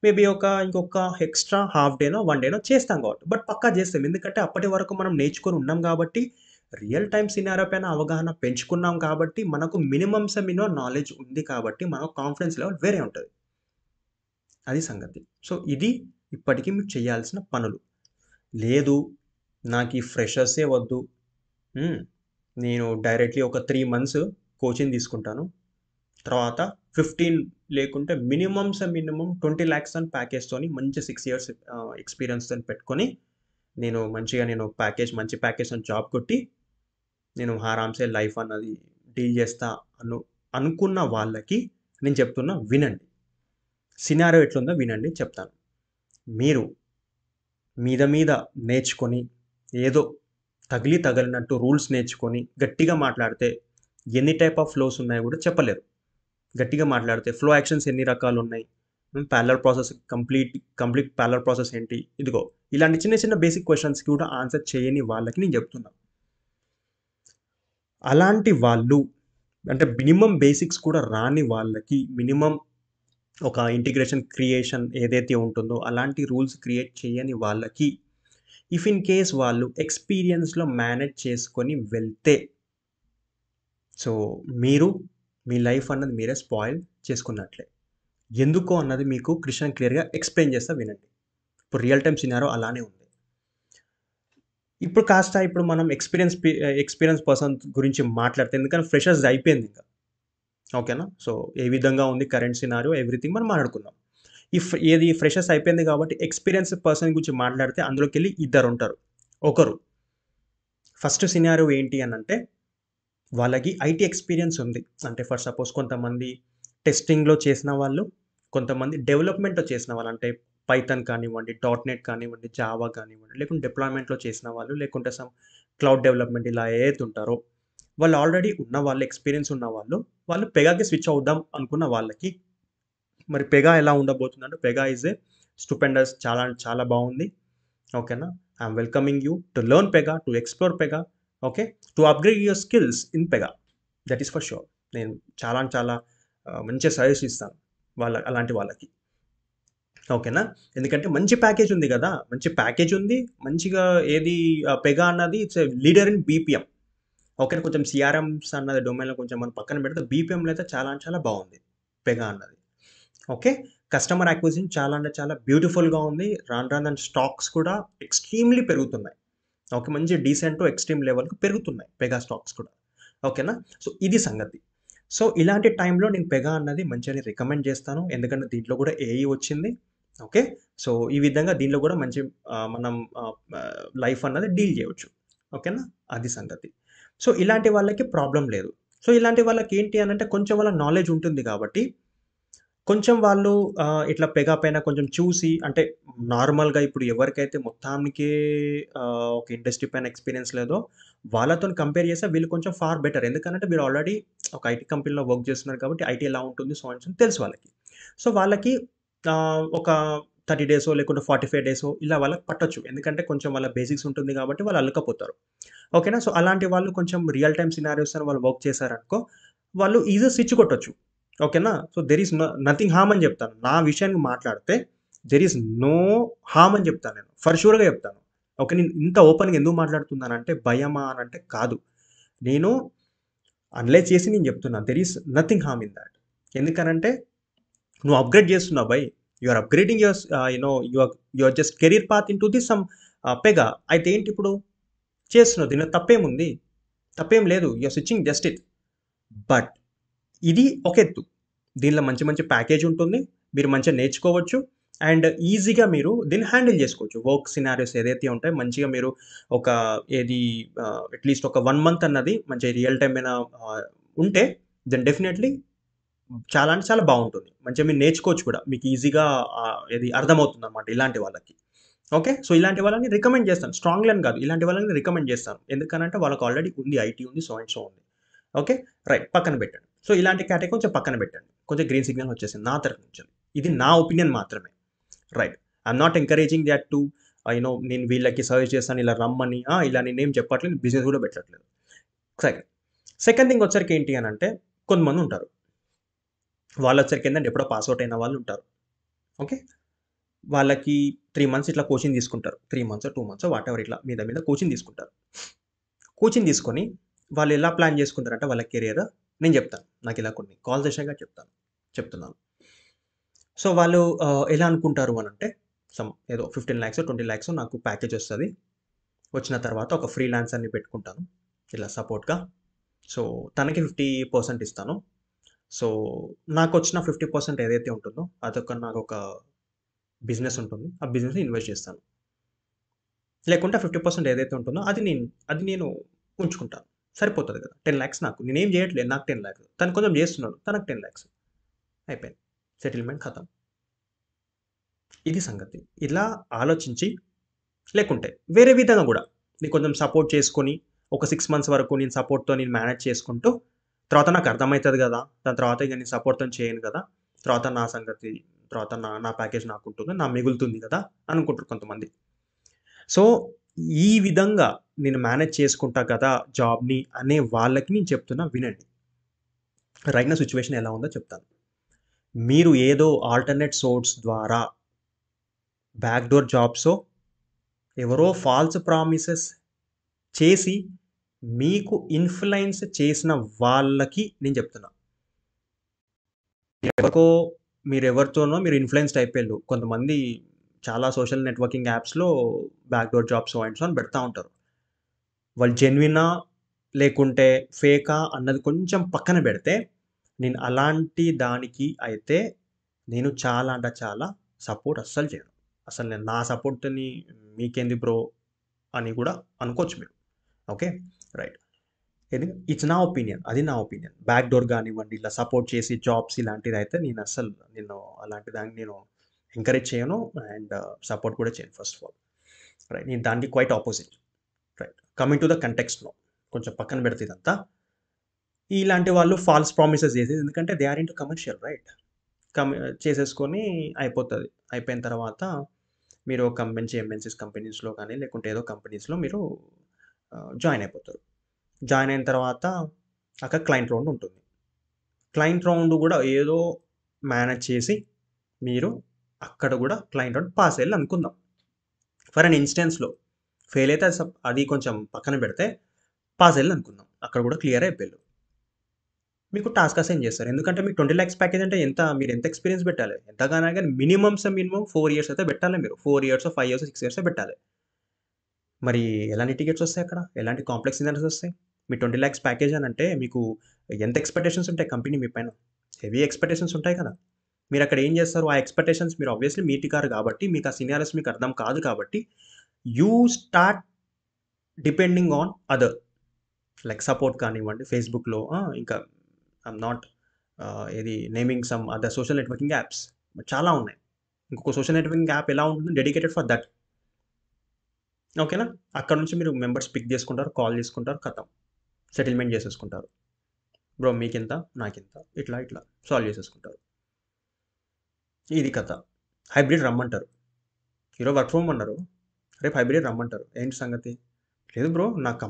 మేబీ ఇంకొక ఎక్స్‌ట్రా హాఫ్ డేనో, 1 డేనో చేస్తాం కాబట్టి. బట్ పక్కా చేస్తాం. ఎందుకంటే అప్పటి వరకు మనం నేర్చుకొని ఉన్నాం గాబట్టి, రియల్ టైమ్ సినారియో పైన అవగాహన పెంచుకున్నాం కాబట్టి, మనకు మినిమమ్ నాలెడ్జ్ ఉంది కాబట్టి, మన కాన్ఫిడెన్స్ లెవెల్ వేరే ఉంటది. అది సంగతి. సో, ఇది ఇప్పటికి మీరు చేయాల్సిన పనులు. లేదు నాకీ ఫ్రెషర్సే వద్దు. హ్మ్. నేను డైరెక్ట్‌లీ ఒక 3 మంత్స్ కోచింగ్ తీసుకుంటాను. తర్వాత 15 లేకుంటే మినిమమ్ 20,00,000 అని ప్యాకేజ్‌తోని మంచి 6 ఇయర్స్ ఎక్స్‌పీరియన్స్‌తోని పెట్టుకొని, నేను మంచి ప్యాకేజ్‌తోని జాబ్ కొట్టి, నేను ఆరామ్‌సే లైఫ్ అన్నది డీల్ చేస్తా అనుకున్న వాళ్ళకి నేను చెప్తున్నా వినండి. సినారియో ఎట్లుందో వినండి చెప్తాను. మీరు మీద నేర్చుకొని, ఏదో తగిలినట్టు రూల్స్ నేర్చుకొని, గట్టిగా మాట్లాడితే ఎన్ని టైప్ ఆఫ్ ఫ్లోస్ ఉన్నాయో కూడా చెప్పలేరు. గట్టిగా మాట్లాడితే ఫ్లో యాక్షన్స్ ఎన్ని రకాలున్నాయి? Parallel process complete parallel process ఏంటి? ఇదిగో ఇలాంటి చిన్న చిన్న బేసిక్ క్వెషన్స్‌కి కూడా ఆన్సర్ చేయని వాళ్ళకి నేను చెప్తున్నా. అలాంటి వాళ్ళు అంటే మినిమమ్ బేసిక్స్ కూడా రాని వాళ్ళకి ఒక ఇంటిగ్రేషన్ క్రియేషన్ ఏదైతే ఉంటుందో అలాంటి రూల్స్ క్రియేట్ చేయని వాళ్ళకి ఇఫ్ ఇన్ కేస్ వాళ్ళు ఎక్స్‌పీరియన్స్‌లో మేనేజ్ చేసుకొని వెళ్తే సో, మీరు మీ లైఫ్ అన్నది మీరే స్పాయిల్ చేసుకున్నట్లే. ఎందుకు అన్నది మీకు క్లియర్‌గా ఎక్స్‌ప్లెయిన్ చేస్తా వినండి. ఇప్పుడు రియల్ టైమ్ సినారియో అలానే ఉంది. ఇప్పుడు మనం ఎక్స్‌పీరియన్స్ పర్సన్ గురించి మాట్లాడితే ఎందుకంటే ఫ్రెషర్స్‌ది అయిపోయిందింక. ఓకేనా? సో, ఏ విధంగా ఉంది కరెంట్ సినారియో ఎవ్రీథింగ్ మనం మాట్లాడుకుందాం. ఏది ఫ్రెషర్స్ అయిపోయింది కాబట్టి ఎక్స్‌పీరియన్స్ పర్సన్ గురించి మాట్లాడితే అందులోకెళ్ళి ఇద్దరుంటారు. ఒకరు ఫస్ట్ సినారియో ఏంటి అనంటే వాళ్ళకి ఐటీ ఎక్స్‌పీరియన్స్ ఉంది. అంటే ఫర్ సపోజ్ కొంతమంది టెస్టింగ్‌లో చేసిన వాళ్ళు, కొంతమంది డెవలప్‌మెంట్‌లో చేసిన వాళ్ళు. అంటే పైథాన్ కానివ్వండి, డాట్ నెట్ కానివ్వండి, జావా కానివ్వండి, లేకుంటే డిప్లాయ్‌మెంట్‌లో చేసిన వాళ్ళు, లేకుంటే క్లౌడ్ డెవలప్‌మెంట్ ఇలా ఏదైతే ఉంటారో, వాళ్ళు ఆల్రెడీ ఉన్నవాళ్ళు, ఎక్స్‌పీరియన్స్ ఉన్నవాళ్ళు, వాళ్ళు పెగాకి స్విచ్ అవుదాం అనుకున్న వాళ్ళకి, మరి పెగా ఎలా ఉండబోతుందంటే, పెగా ఈస్ ఏ స్టూపెండస్ చాలా అంటే చాలా బావుంది. ఓకేనా? I'm welcoming you to learn Pega, to explore Pega, okay. To upgrade your skills in Pega. That is for sure. నేను చాలా అంటే చాలా మంచిగా సజెస్ట్ ఇస్తాను. అలాంటి వాళ్ళకి. ఓకేనా? ఎందుకంటే మంచి ప్యాకేజ్ ఉంది గదా! మంచి ప్యాకేజ్ ఉంది. మంచిగా ఏది పెగా అన్నది it's a leader in BPM. ఓకేనా? కొంచెం సీఆర్ఎమ్స్ అన్నది డొమైన్‌లో కొంచెం మనం పక్కన పెడితే బీపీఎంలో అయితే చాలా అంటే చాలా బావుంది. పెగా అన్నది. ఓకే. కస్టమర్ అక్విజిషన్ చాలా అంటే చాలా బ్యూటిఫుల్‌గా ఉంది. రాను రాను దాని స్టాక్స్ కూడా ఎక్స్‌ట్రీమ్‌లీ పెరుగుతున్నాయి. ఓకే. మంచి డీసెంట్ టు ఎక్స్‌ట్రీమ్ లెవెల్‌కి పెరుగుతున్నాయి పెగా స్టాక్స్ కూడా. ఓకేనా? సో, ఇది సంగతి. సో, ఇలాంటి టైంలో నేను పెగా అన్నది మంచిగానే రికమెండ్ చేస్తాను. ఎందుకంటే దీంట్లో కూడా ఏఐ వచ్చింది. ఓకే. సో, ఈ విధంగా దీనిలో కూడా మంచి మనం లైఫ్ అన్నది డీల్ చేయొచ్చు. ఓకేనా? అది సంగతి. సో, ఇలాంటి వాళ్ళకి ప్రాబ్లమ్ లేదు. సో, ఇలాంటి వాళ్ళకి ఏంటి అనంటే కొంచెం వాళ్ళ నాలెడ్జ్ ఉంటుంది కాబట్టి కొంచెం వాళ్ళు ఇట్లా పెగా పైన కొంచెం చూసి అంటే నార్మల్‌గా ఇప్పుడు ఎవరికైతే మొత్తానికే ఒక ఇండస్ట్రీ పైన ఎక్స్‌పీరియన్స్ లేదో వాళ్ళతోని కంపేర్ చేస్తే వీళ్ళు కొంచెం ఫార్ బెటర్. ఎందుకనంటే వీళ్ళు ఆల్రెడీ ఒక ఐటీ కంపెనీలో వర్క్ చేస్తున్నారు కాబట్టి ఐటీ ఎలా ఉంటుంది సో అండ్ సో తెలుసు వాళ్ళకి. సో వాళ్ళకి ఒక 30 డేసో లేకుంటే 45 డేసో ఇలా వాళ్ళకి పట్టొచ్చు. ఎందుకంటే కొంచెం వాళ్ళ బేసిక్స్ ఉంటుంది కాబట్టి వాళ్ళు అల్లుకపోతారు. ఓకేనా? సో అలాంటి వాళ్ళు కొంచెం రియల్ టైమ్ సినారియోస్‌ని వాళ్ళు వర్క్ చేశారనుకో వాళ్ళు ఈజీగా స్విచ్ కొట్టొచ్చు. ఓకేనా? So, there is nothing harm అని జెప్తాను. నా విషయానికి మాట్లాడితే దేర్ ఈస్ నో హార్మ్ అని జెప్తాను నేను. ఫర్ ష్యూర్‌గా జెప్తాను. ఓకే. నేను ఇంత ఓపెన్‌గా ఎందుకు మాట్లాడుతున్నానంటే భయమా అనంటే కాదు. నేను అనలైజ్ చేసి నేను జెప్తున్నా. There is nothing harm in that. ఎందుకనంటే నువ్వు అప్‌గ్రేడ్ జేస్తున్నావు బై. You are upgrading you are just career path into the same Pega. అయితే ఏంటి ఇప్పుడు? చేస్తున్నావు. దీనిలో తప్పేముంది? తప్పేం లేదు. You are switching just it. But ఇది ఒక ఎత్తు. దీనిలో మంచి మంచి ప్యాకేజ్ ఉంటుంది. మీరు మంచిగా నేర్చుకోవచ్చు. అండ్ ఈజీగా మీరు దీన్ని హ్యాండిల్ చేసుకోవచ్చు. వర్క్ సినారియోస్ ఏదైతే ఉంటాయో మంచిగా మీరు ఒక ఏది అట్‌లీస్ట్ ఒక 1 మంత్ అన్నది మంచి రియల్ టైమ్ అయినా ఉంటే దెన్ డెఫినైట్‌లీ చాలా అంటే చాలా బావుంటుంది. మంచిగా మీరు నేర్చుకోవచ్చు కూడా. మీకు ఈజీగా ఏది అర్థమవుతుందన్నమాట ఇలాంటి వాళ్ళకి. ఓకే. సో, ఇలాంటి వాళ్ళని రికమెండ్ చేస్తాను. స్ట్రాంగ్‌లీ అని కాదు. ఇలాంటి వాళ్ళని రికమెండ్ చేస్తాను. ఎందుకనంటే వాళ్ళకి ఆల్రెడీ ఉంది. ఐటీ ఉంది. సో అండ్ సో ఉంది. ఓకే. రైట్. పక్కన పెట్టండి. సో, ఇలాంటి కేటగరీ కొంచెం పక్కన పెట్టండి. కొంచెం గ్రీన్ సిగ్నల్ వచ్చేసింది నా తరపు నుంచి. ఇది నా ఒపీనియన్ మాత్రమే. Right. I'm not encouraging that to నేను వీళ్ళకి సజెస్ట్ చేస్తాను ఇలా రమ్మని. ఇలా నేనేం చెప్పట్లేదు. బిజినెస్ కూడా పెట్టట్లేదు. సరే. సెకండ్ థింగ్ వచ్చరికి ఏంటి అనంటే కొంతమందుంటారు. వాళ్ళొచ్చరికి ఏందంటే ఎప్పుడో పాస్ ఔట్ అయిన వాళ్ళుంటారు. ఓకే. వాళ్ళకి 3 మంత్స్ ఇట్లా కోచింగ్ తీసుకుంటారు. 3 మంత్సో, 2 మంత్సో వాటెవర్ ఇట్లా మీద కోచింగ్ తీసుకుంటారు. కోచింగ్ తీసుకొని వాళ్ళు ఎలా ప్లాన్ చేసుకుంటారంటే వాళ్ళ కెరియర్ నేను చెప్తాను. నాకు ఇలా కొన్ని కాల్ చేశాక చెప్తున్నాను. సో, వాళ్ళు ఎలా అనుకుంటారు అనంటే ఏదో 15,00,000 20,00,000 నాకు ప్యాకేజ్ వస్తది. వచ్చిన తర్వాత ఒక ఫ్రీలాన్సర్‌ని పెట్టుకుంటాను. ఇలా సపోర్ట్‌గా. సో, తనకి 50% ఇస్తాను. సో, నాకొచ్చిన 50% ఏదైతే ఉంటుందో నాకొక బిజినెస్ ఉంటుంది. ఆ బిజినెస్‌లో ఇన్వెస్ట్ చేస్తాను. లేకుంటే 50% ఏదైతే ఉంటుందో అది నేను ఉంచుకుంటాను. సరిపోతది కదా! 10,00,000 నాకు. నేనేం చేయట్లేదు. నాకు 10,00,000 తను కొంచెం చేస్తున్నాడు. తనకు 10,00,000 అయిపోయింది. సెటిల్‌మెంట్ ఖతం. ఇది సంగతి. ఇలా ఆలోచించి లేకుంటే వేరే విధంగా గూడా నేను కొంచెం సపోర్ట్ చేసుకొని ఒక 6 మంత్స్ వరకు నేను సపోర్ట్‌తో మేనేజ్ చేసుకుంటూ తర్వాత నాకు అర్థమైతది గదా! దాని తర్వాత ఇక నేను సపోర్ట్‌తోని చేయను గదా! తర్వాత నా సంగతి తర్వాత నా ప్యాకేజ్ నాకుంటుంది. మిగులుతుంది గదా! అనుకుంటారు కొంతమంది. సో, ఈ విధంగా నేను మేనేజ్ చేసుకుంటా కదా! జాబ్‌ని అనే వాళ్ళకి నేను చెప్తున్నా వినండి. రైట్ నౌ సిట్యుయేషన్ ఎలా ఉందో చెప్తాను. మీరు ఏదో ఆల్టర్‌నేట్ సోర్స్ ద్వారా బ్యాక్ డోర్ జాబ్సో, ఎవరో ఫాల్స్ ప్రామిసెస్ చేసి మీకు ఇన్‌ఫ్లుయెన్స్ చేసిన వాళ్ళకి నేను చెప్తున్నా. ఎవరికో మీరెవరితోనో మీరు ఇన్‌ఫ్లుయెన్స్‌డ్ అయిపోయిల్లు. కొంతమంది చాలా సోషల్ నెట్వర్కింగ్ యాప్స్‌లో back door jobs so and so అని పెడతా ఉంటారు. వాళ్ళు జెన్యూనా? లేకుంటే ఫేకా? అన్నది కొంచెం పక్కన బెడితే, నేను అలాంటి దానికి అయితే నేను చాలా అంటే చాలా సపోర్ట్ అస్సలు చేయను. అసలు నేను నా సపోర్ట్‌ని మీకేంది బ్రో అని గూడా అనుకోవచ్చు మీరు. ఓకే. రైట్. ఇట్స్ నా ఒపీనియన్. అది నా ఒపీనియన్. బ్యాక్ డోర్ గానివ్వండి, ఇలా సపోర్ట్ చేసి జాబ్స్ ఇలాంటిదైతే నేను అలాంటి దాన్ని నేను ఎంకరేజ్ చేయను. అండ్ సపోర్ట్ కూడా చేయను ఫస్ట్ ఆఫ్ ఆల్. రైట్. నేను దానికి quite opposite. Right. Coming to the context now. కొంచెం పక్కన పెడితే ఇదంతా. ఇలాంటి వాళ్ళు ఫాల్స్ ప్రామిసెస్ చేసేది ఎందుకంటే they are into commercial right. Come చేసేసుకొని అయిపోతది. అయిపోయిన తర్వాత మీరు ఒక మంచి ఎంఎన్‌సీస్ కంపెనీస్‌లో గాని, లేకుంటే ఏదో కంపెనీస్‌లో మీరు జాయిన్ అయిపోతారు. జాయిన్ అయిన తర్వాత అక్కడ క్లయింట్ రౌండ్ ఉంటుంది. క్లయింట్ రౌండ్ గూడా ఏదో మేనేజ్ చేసి మీరు అక్కడ గూడా క్లయింట్ రౌండ్ పాస్ అయ్యిల్లు అనుకుందాం. ఫర్ అన్ ఇన్‌స్టెన్స్‌లో ఫెయిల్ అయితే అది కొంచెం పక్కన పెడితే పాస్ అయ్యిల్లు అనుకుందాం. అక్కడ గూడా క్లియర్ అయిపోయిల్లు. మీకు టాస్క్ అసైన్ చేస్తారు. ఎందుకంటే మీకు 20,00,000 ప్యాకేజ్ అంటే మీరెంత ఎక్స్‌పీరియన్స్ పెట్టాలి? ఎంతగానా గాని మినిమమ్ 4 ఇయర్స్ అయితే పెట్టాలి మీరు. 4 ఇయర్సో, 5 ఇయర్సో, 6 ఇయర్సో పెట్టాలి. మరి ఎలాంటి టికెట్స్ ఒస్తాయి అక్కడ? ఎలాంటి కాంప్లెక్స్ సినారియోస్ ఒస్తాయి? మీ 20,00,000 ప్యాకేజ్ అనంటే మీకు ఎంత ఎక్స్‌పెక్టేషన్స్ ఉంటాయి కంపెనీ మీ పైన? హెవీ ఎక్స్‌పెక్టేషన్స్ ఉంటాయి కదా! మీరక్కడ ఏం చేస్తారు? ఆ ఎక్స్‌పెక్టేషన్స్ మీరు ఆబ్వియస్లీ మీట్ కారు కాబట్టి, మీకు ఆ సినారియోస్ మీకు అర్థం కాదు కాబట్టి, you start depending on other like support కానివ్వండి, ఫేస్‌బుక్‌లో ఇంకా ఐయామ్ నాట్ ఏది naming some other social networking apps చాలా ఉన్నాయి. ఇంకొక సోషల్ నెట్వర్కింగ్ యాప్ ఎలా ఉంటుంది డెడికేటెడ్ ఫర్ దట్. ఓకేనా? అక్కడ నుంచి మీరు మెంబర్స్ పిక్ చేసుకుంటారు, కాల్ చేసుకుంటారు, ఖతం. సెటిల్‌మెంట్ చేసేసుకుంటారు. బ్రో మీకింత, నాకింత ఇట్లా సాల్వ్ చేసేసుకుంటారు. ఇది కథ. హైబ్రిడ్ రమ్మంటారు. ఈరోజు వర్క్ ఫ్రమ్ హోమ్ అన్నారు. రేపు హైబ్రిడ్ రమ్మంటారు. ఏంటి సంగతి? లేదు బ్రో నాకు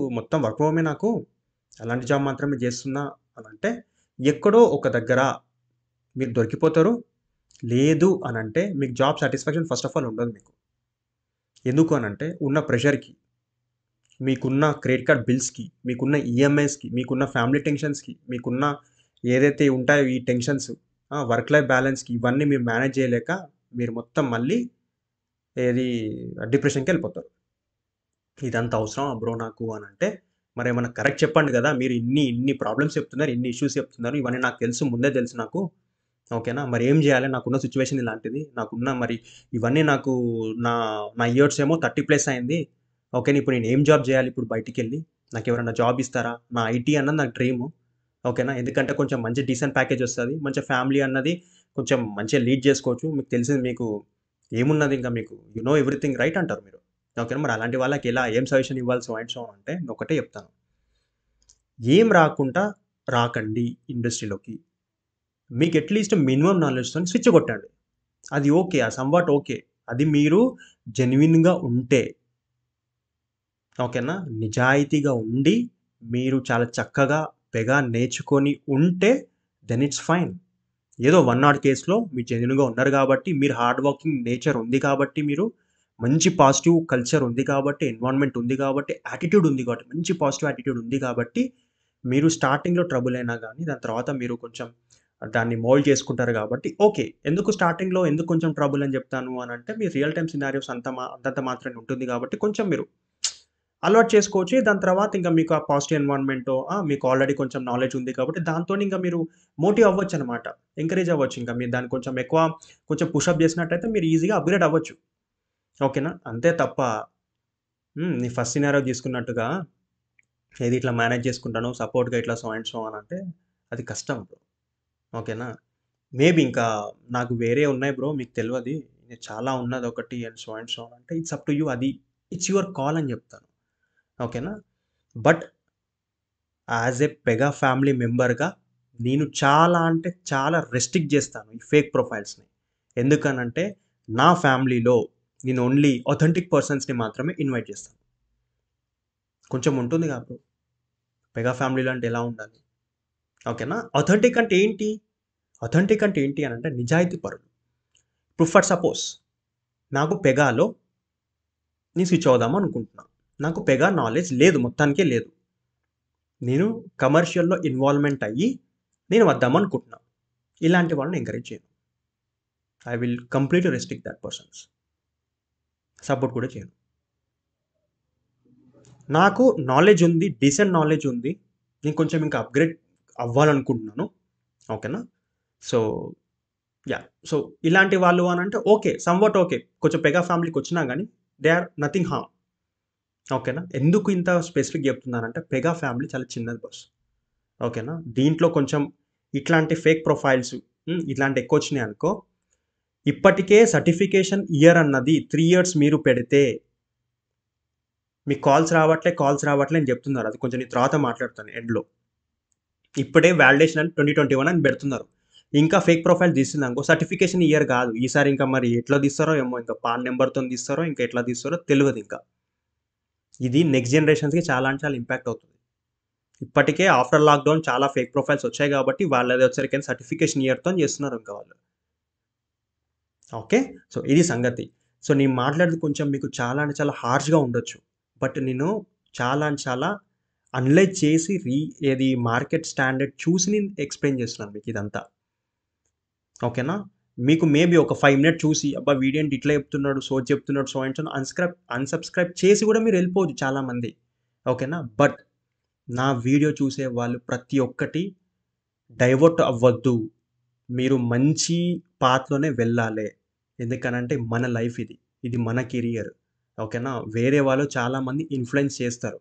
మొత్తం వర్క్ ఫ్రమ్ హోమే నాకు. అలాంటి జాబ్ మాత్రమే చేస్తున్నా అనంటే ఎక్కడో ఒక దగ్గర మీరు దొరికిపోతారు. లేదు అనంటే మీకు job satisfaction first of all ఉండదు మీకు. ఎందుకు అనంటే ఉన్న ప్రెషర్‌కి, మీకున్న క్రెడిట్ కార్డ్ బిల్స్‌కి, మీకున్న ఈఎంఐస్‌కి, మీకున్న ఫ్యామిలీ టెన్షన్స్‌కి, మీకున్న ఏదైతే ఉంటాయో ఈ టెన్షన్స్ వర్క్ లైఫ్ బ్యాలెన్స్‌కి ఇవన్నీ మీరు మేనేజ్ చేయలేక మీరు మొత్తం మళ్ళీ ఏది డిప్రెషన్‌కెళ్ళిపోతారు. ఇదంత అవసరమా బ్రో నాకు అనంటే మరేమన్నా కరెక్ట్ చెప్పండి గదా! మీరు ఇన్ని ప్రాబ్లమ్స్ చెప్తున్నారు, ఇన్ని ఇష్యూస్ చెప్తున్నారు. ఇవన్నీ నాకు తెలుసు. ముందే తెలుసు నాకు. ఓకేనా? మరేం జేయాలి? నాకున్న సిట్యుయేషన్ ఇలాంటిది. మరి ఇవన్నీ నా నా ఇయర్స్ ఏమో 30 ప్లస్ అయింది. ఓకేనా? ఇప్పుడు నేను ఏం జాబ్ జేయాలి ఇప్పుడు బయటికెళ్ళి? నాకెవరైనా జాబ్ ఇస్తారా? నా ఐటీ అన్నది నాకు డ్రీము. ఓకేనా? ఎందుకంటే కొంచెం మంచి డీసెంట్ ప్యాకేజ్ ఒస్తది. మంచి ఫ్యామిలీ అన్నది కొంచెం మంచిగా లీడ్ జేసుకోవచ్చు. మీకు తెలిసింది ఏమున్నది ఇంకా మీకు యూ నో ఎవ్రీథింగ్ రైట్ అంటారు మీరు. ఓకేనా? మరి అలాంటి వాళ్ళకి ఏం సజెషన్ ఇవ్వాలి సో అండ్ సో అంటే నేనొకటే చెప్తాను. ఏం రాకుండా రాకండి ఇండస్ట్రీలోకి. మీకు అట్‌లీస్ట్ మినిమమ్ నాలెడ్జ్‌తోని స్విచ్ కొట్టండి. అది ఓకే. Somewhat okay. అది మీరు జెన్యూన్‌గా ఉంటే. ఓకేనా? నిజాయితీగా ఉండి, మీరు చాలా చక్కగా నేర్చుకొని ఉంటే దెన్ ఇట్స్ ఫైన్. ఏదో వన్ ఆడ్ కేస్‌లో మీరు జెన్యూన్‌గా ఉన్నారు గాబట్టి, మీరు హార్డ్ వర్కింగ్ నేచర్ ఉంది కాబట్టి మంచి పాజిటివ్ కల్చర్ ఉంది కాబట్టి, ఎన్విరాన్మెంట్ ఉంది కాబట్టి, యాటిట్యూడ్ ఉంది కాబట్టి, మంచి పాజిటివ్ యాటిట్యూడ్ ఉంది కాబట్టి, మీరు స్టార్టింగ్‌లో ట్రబుల్ అయినా గానీ, దాని తర్వాత మీరు కొంచెం దాన్ని మోల్డ్ చేసుకుంటారు కాబట్టి ఓకే. ఎందుకు స్టార్టింగ్‌లో ఎందుకు కొంచెం ట్రబుల్ అని జెప్తాను అనంటే, మీ రియల్ టైమ్ సినారియోస్ అంతంత మాత్రానే ఉంటుంది కాబట్టి, కొంచెం మీరు అలవాటు చేసుకోవచ్చు. దాని తర్వాత ఇంకా మీకు ఆ పాజిటివ్ ఎన్విరాన్మెంటో మీకు ఆల్రెడీ కొంచెం నాలెడ్జ్ ఉంది కాబట్టి దాంతోని ఇంకా మీరు మోటివ్ అవ్వచ్చనమాట. ఎంకరేజ్ అవ్వచ్చు. ఇంకా మీరు దాన్ని కొంచెం ఎక్కువ కొంచెం పుషప్ చేసినట్టయితే మీరు ఈజీగా అప్‌గ్రేడ్ అవ్వచ్చు. ఓకేనా? అంతే తప్ప నీ ఫస్ట్ సినారియో తీసుకున్నట్టుగా ఏది ఇట్లా మేనేజ్ చేసుకుంటాను సపోర్ట్‌గా ఇట్లా సో అండ్ సో అనంటే అది కష్టం బ్రో. ఓకేనా? మేబీ ఇంకా నాకు వేరే ఉన్నాయి బ్రో మీకు తెలవది. చాలా ఉన్నదొకటి అండ్ సో అంటే ఇట్స్ అప్ టు యూ అది ఇట్స్ యువర్ కాల్ అని చెప్తాను. ఓకేనా? But as a Pega family మెంబర్‌గా నేను చాలా అంటే చాలా రెస్ట్రిక్ట్ జేస్తాను ఈ ఫేక్ ప్రొఫైల్స్‌ని. ఎందుకనంటే నా ఫ్యామిలీలో నేను ఓన్లీ ఆథెంటిక్ పర్సన్స్‌ని మాత్రమే ఇన్వైట్ చేస్తాను. కొంచెం ఉంటుందిగా బ్రో. పెగా ఫ్యామిలీలో అంటే ఎలా ఉండాలి? ఓకేనా? ఆథెంటిక్ అంటే ఏంటి? ఆథెంటిక్ అంటే ఏంటి అనంటే నిజాయితీ పరులు. ఇప్పుడు ఫర్ సపోజ్ నాకు పెగాలో నేను స్విచ్ అవుదాం అనుకుంటున్నా. నాకు పెగా నాలెడ్జ్ లేదు. మొత్తానికే లేదు. నేను కమర్షియల్‌లో ఇన్వాల్వ్‌మెంట్ అయ్యి నేను వద్దామనుకుంటున్నా. ఇలాంటి వాళ్ళని ఎంకరేజ్ చేయను. I will completely restrict that persons. Support కూడా చేయను. నాకు నాలెడ్జ్ ఉంది. డీసెంట్ నాలెడ్జ్ ఉంది. నేను కొంచెం ఇంకా అప్‌గ్రేడ్ అవ్వాలనుకుంటున్నాను. ఓకేనా? So, yeah! సో, ఇలాంటి వాళ్ళు అనంటే ఓకే. Somewhat okay. కొంచెం పెగా ఫ్యామిలీకొచ్చినా గానీ దే ఆర్ నథింగ్ హార్మ్. ఓకేనా? ఎందుకు ఇంత స్పెసిఫిక్ చెప్తున్నానంటే పెగా ఫ్యామిలీ చాలా చిన్నది బాస్. ఓకేనా? దీంట్లో కొంచెం ఇట్లాంటి ఫేక్ ప్రొఫైల్స్ ఇట్లాంటివి ఎక్కువొచ్చినాయనుకో ఇప్పటికే సర్టిఫికేషన్ ఇయర్ అన్నది 3 ఇయర్స్ మీరు పెడితే మీకు కాల్స్ రావట్లే అని చెప్తున్నారు. అది కొంచెం నేను తర్వాత మాట్లాడతాను ఎండ్‌లో. ఇప్పుడే వాలిడేషన్ అని 2021 అని పెడుతున్నారు. ఇంకా ఫేక్ ప్రొఫైల్ తీసిందనుకో సర్టిఫికేషన్ ఇయర్ కాదు. ఈసారి ఇంకా మరి ఎట్లా తీస్తారో ఏమో ఇంకా పాన్ నంబర్‌తోని తీస్తారో ఇంకా ఎట్లా తీస్తారో తెలవదింకా. ఇది నెక్స్ట్ జనరేషన్స్‌కి చాలా అంటే చాలా ఇంపాక్ట్ అవుతుంది. ఇప్పటికే ఆఫ్టర్ లాక్‌డౌన్ చాలా ఫేక్ ప్రొఫైల్స్ వచ్చాయి కాబట్టి వాళ్ళది వచ్చేసరికేమో సర్టిఫికేషన్ ఇయర్‌తోని చేస్తున్నారు ఇంకా వాళ్ళు. ఓకే. సో, ఇది సంగతి. సో, నేను మాట్లాడేది కొంచెం మీకు చాలా అంటే చాలా హార్ష్‌గా ఉండొచ్చు. బట్ నేను చాలా అంటే చాలా అనలైజ్ చేసి ఏది మార్కెట్ స్టాండర్డ్ చూసి నేను ఎక్స్‌ప్లెయిన్ చేస్తున్నాను మీకిదంతా. ఓకేనా? మీకు మేబీ ఒక 5 మినిట్స్ చూసి అబ్బా! వీడేంటి ఇట్లా చెప్తున్నాడు, సోది చెప్తున్నాడు సో అండ్ సో అన్‌సబ్‌స్క్రైబ్ చేసి కూడా మీరెళ్ళిపోవచ్చు చాలామంది. ఓకేనా? బట్ నా వీడియో చూసే వాళ్ళు ప్రతి ఒక్కటి డైవర్ట్ అవ్వద్దు. మీరు మంచి పాత్‌లోనే వెళ్ళాలి. ఎందుకనంటే మన లైఫ్ ఇది. ఇది మన కెరియర్. ఓకేనా? వేరే వాళ్ళు చాలామంది ఇన్‌ఫ్లుయెన్స్ చేస్తారు.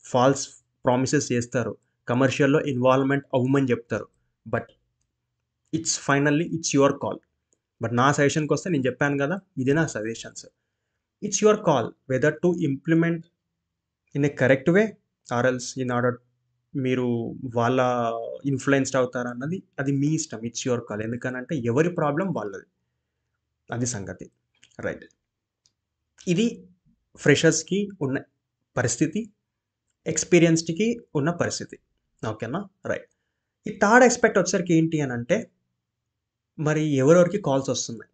ఫాల్స్ ప్రామిసెస్ చేస్తారు. కమర్షియల్‌లో ఇన్వాల్వ్‌మెంట్ అవ్వమని చెప్తారు. But it's your call. But నా సజెషన్‌కొస్తే నేను చెప్పాను గదా! ఇది నా suggestions. It's your call whether to implement in a correct way or else in order మీరు వాళ్ళ ఇన్‌ఫ్లుయెన్స్‌డ్ అవుతారన్నది అది మీ ఇష్టం. It's your call. ఎందుకనంటే ఎవరి ప్రాబ్లమ్ వాళ్ళది. అది సంగతి. రైట్. ఇది ఫ్రెషర్స్‌కి ఉన్న పరిస్థితి. ఎక్స్‌పీరియన్స్డ్‌కి ఉన్న పరిస్థితి. ఓకేనా? రైట్. ఈ థర్డ్ ఆస్పెక్ట్ వచ్చేసరికి ఏంటి అనంటే, మరి ఎవరెవరికి కాల్స్ వస్తున్నాయి.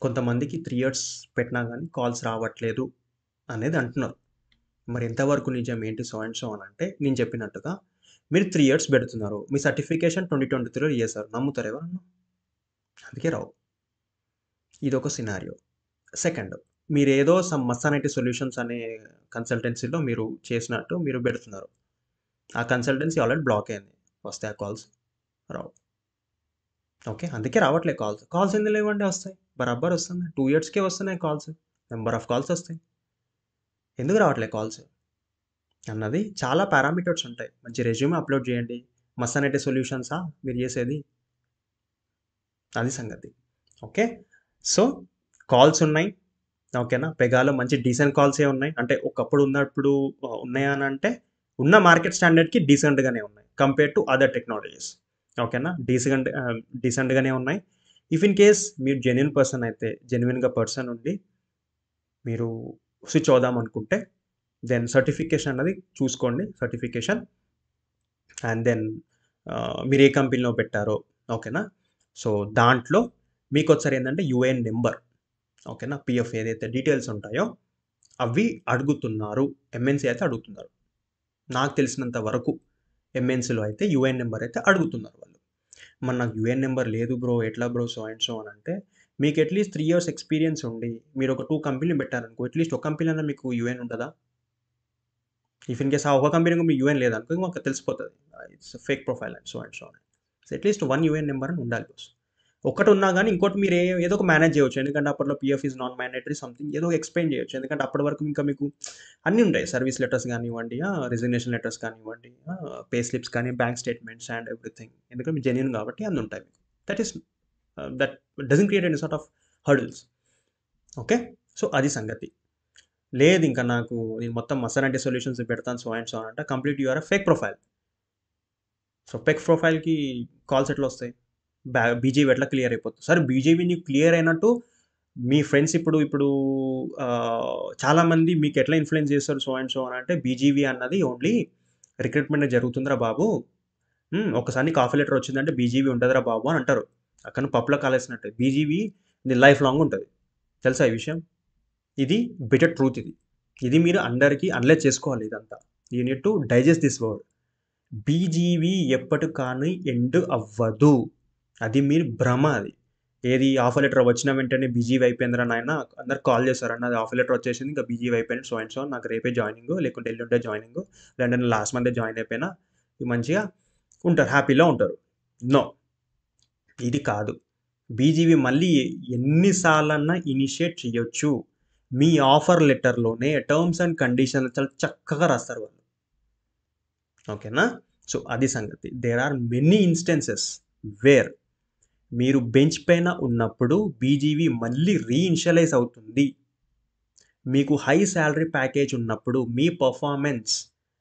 కొంతమందికి 3 ఇయర్స్ పెట్టినా గాని కాల్స్ రావట్లేదు అనేది అంటున్నారు. మరి ఎంతవరకు నిజం ఏంటి సో అండ్ సో అనంటే, నేను చెప్పినట్టుగా మీరు 3 ఇయర్స్ పెడుతున్నారు. మీ సర్టిఫికేషన్ 2023లో చేశారు. నమ్ముతారా ఎవరన్నా? అందుకే రావు. ఇదొక సినారియో. సెకండ్ మీరేదో మస్సానైటీ సొల్యూషన్స్ అనే కన్సల్టెన్సీలో మీరు చేసినట్టు మీరు పెడుతున్నారు. ఆ కన్సల్టెన్సీ ఆల్రెడీ బ్లాక్ అయింది. వస్తాయా కాల్స్? రావు. ఓకే. అందుకే రావట్లే కాల్స్. కాల్స్ ఎందుకు లేవండి వస్తాయి. బరాబర్ వస్తున్నాయి. 2 ఇయర్స్‌కే వస్తున్నాయి కాల్స్. నంబర్ ఆఫ్ కాల్స్ వస్తాయి. ఎందుకు రావట్లే కాల్స్? అన్నది చాలా పారామీటర్స్ ఉంటాయి. మంచి రెజ్యూమే అప్‌లోడ్ చేయండి. మస్సానైటీ సొల్యూషన్సా మీరు చేసేది? అది సంగతి. ఓకే. సో, కాల్స్ ఉన్నాయి. ఓకేనా? పెగాలో మంచి డీసెంట్ కాల్సే ఉన్నాయి. అంటే ఒకప్పుడు ఉన్నప్పుడు ఉన్నాయా అనంటే, ఉన్న మార్కెట్ స్టాండర్డ్‌కి డీసెంట్‌గానే ఉన్నాయి. Compare to other technologies. ఓకేనా? డీసెంట్‌గానే ఉన్నాయి. ఇఫ్ ఇన్ కేస్ మీరు జెన్యూన్ పర్సన్ అయితే, జెన్యూన్‌గా పర్సన్ ఉండి, మీరు స్విచ్ అవుదాం అనుకుంటే, దెన్ సర్టిఫికేషన్ అన్నది చూసుకోండి. సర్టిఫికేషన్ అండ్ దెన్ మీరు ఏ కంపెనీలో పెట్టారో ఓకేనా? సో, దాంట్లో మీకొకసారి ఏందంటే యూఏఎన్ నంబర్ ఓకేనా? పీఎఫ్ ఏదైతే డీటెయిల్స్ ఉంటాయో అవి అడుగుతున్నారు. ఎంఎన్‌సి అయితే అడుగుతున్నారు. నాకు తెలిసినంత వరకు ఎంఎన్‌సిలో అయితే యూఏఎన్ నెంబర్ అయితే అడుగుతున్నారు వాళ్ళు. మరి నాకు యూఏఎన్ నెంబర్ లేదు బ్రో, ఎట్లా బ్రో సో అండ్ సో అని అంటే, మీకు అట్‌లీస్ట్ 3 ఇయర్స్ ఎక్స్‌పీరియన్స్ ఉండి, మీరు ఒక 2 కంపెనీలు పెట్టారనుకో, అట్‌లీస్ట్ ఒక కంపెనీ అన్నా మీకు యూఏఎన్ ఉంటదా? ఇఫ్ ఇన్ కేస్ ఆ ఒక కంపెనీకి మీకు యూఏఎన్ లేదనుకో, మాకు తెలిసిపోతది. It's fake profile and so and so అని. సో అట్‌లీస్ట్ 1 యూఏఎన్ నెంబర్ అని ఉండాలి బాస్. ఒకటున్నా గానీ ఇంకోటి మీరు ఏదో ఒక మేనేజ్ చేయొచ్చు. ఎందుకంటే అప్పట్లో PF is not mandatory something ఏదో ఎక్స్‌ప్లెయిన్ చేయొచ్చు. ఎందుకంటే అప్పటి వరకు ఇంకా మీకు అన్నీ ఉంటాయి. సర్వీస్ లెటర్స్ గానివ్వండి, రిజిగ్నేషన్ లెటర్స్ కానివ్వండి, పే స్లిప్స్ కానీ, బ్యాంక్ స్టేట్మెంట్స్ అండ్ ఎవ్రీథింగ్. ఎందుకంటే మీరు జెన్యూన్ కాబట్టి అన్నీ ఉంటాయి మీకు. That is that doesn't create any sort of hurdles. Okay. So అది సంగతి. లేదు ఇంకా నాకు నేను మొత్తం మసానంటి సొల్యూషన్స్ పెడతాను సో అండ్ సో అని అంటే complete you are a fake profile. So fake ప్రొఫైల్‌కి calls ఎట్లా వస్తాయి? బీజేపీ ఎట్లా క్లియర్ అయిపోతుంది? సరే బీజేపీ నీకు క్లియర్ అయినట్టు మీ ఫ్రెండ్స్ ఇప్పుడు చాలామంది మీకు ఎట్లా ఇన్‌ఫ్లుయెన్స్ చేస్తారు సో అండ్ సో అని అంటే బీజీవీ అన్నది ఓన్లీ రిక్రూట్‌మెంట్ జరుగుతుందిరా బాబు. ఒక్కసారి నీకు ఆఫర్ లెటర్ వచ్చిందంటే బీజీవీ ఉంటదిరా బాబు అని అంటారు. అక్కడ నువ్వు పప్పులో కాలేసినట్టే. బీజీవీ నీ లైఫ్ లాంగ్ ఉంటది. తెలుసా ఈ విషయం? ఇది బిటర్ ట్రూత్ ఇది. ఇది మీరు అందరికీ అనలైజ్ చేసుకోవాలి ఇదంతా. You need to digest this word. BGV ఎప్పటికి కానీ ఎండ్ అవ్వదు. అది మీరు భ్రమ అది. ఏది ఆఫర్ లెటర్ వచ్చిన వెంటనే బీజీవీ అయిపోయిందిరా నాయన అందరు కాల్ చేస్తారు. అన్న అది ఆఫర్ లెటర్ వచ్చేసింది ఇంకా బీజీవీ అయిపోయింది సో అండ్ సో నాకు రేపే జాయినింగు లేకుంటే ఎల్లుండే జాయినింగు లేదంటే నేను లాస్ట్ మంతే జాయిన్ అయిపోయినా మంచిగా ఉంటారు. హ్యాపీలో ఉంటారు. నో. ఇది కాదు. బీజీవీ మళ్ళీ ఎన్ని సార్లన్నా ఇనిషియేట్ చేయొచ్చు. మీ ఆఫర్ లెటర్‌లోనే టర్మ్స్ అండ్ కండిషన్స్ చాలా చక్కగా రాస్తారు వాళ్ళు. ఓకేనా? సో అది సంగతి. There are many instances where మీరు బెంచ్ పైన ఉన్నప్పుడు బీజీవీ మళ్ళీ రీఇనిషియలైజ్ అవుతుంది. మీకు హై సాలరీ ప్యాకేజ్ ఉన్నప్పుడు మీ పర్ఫార్మెన్స్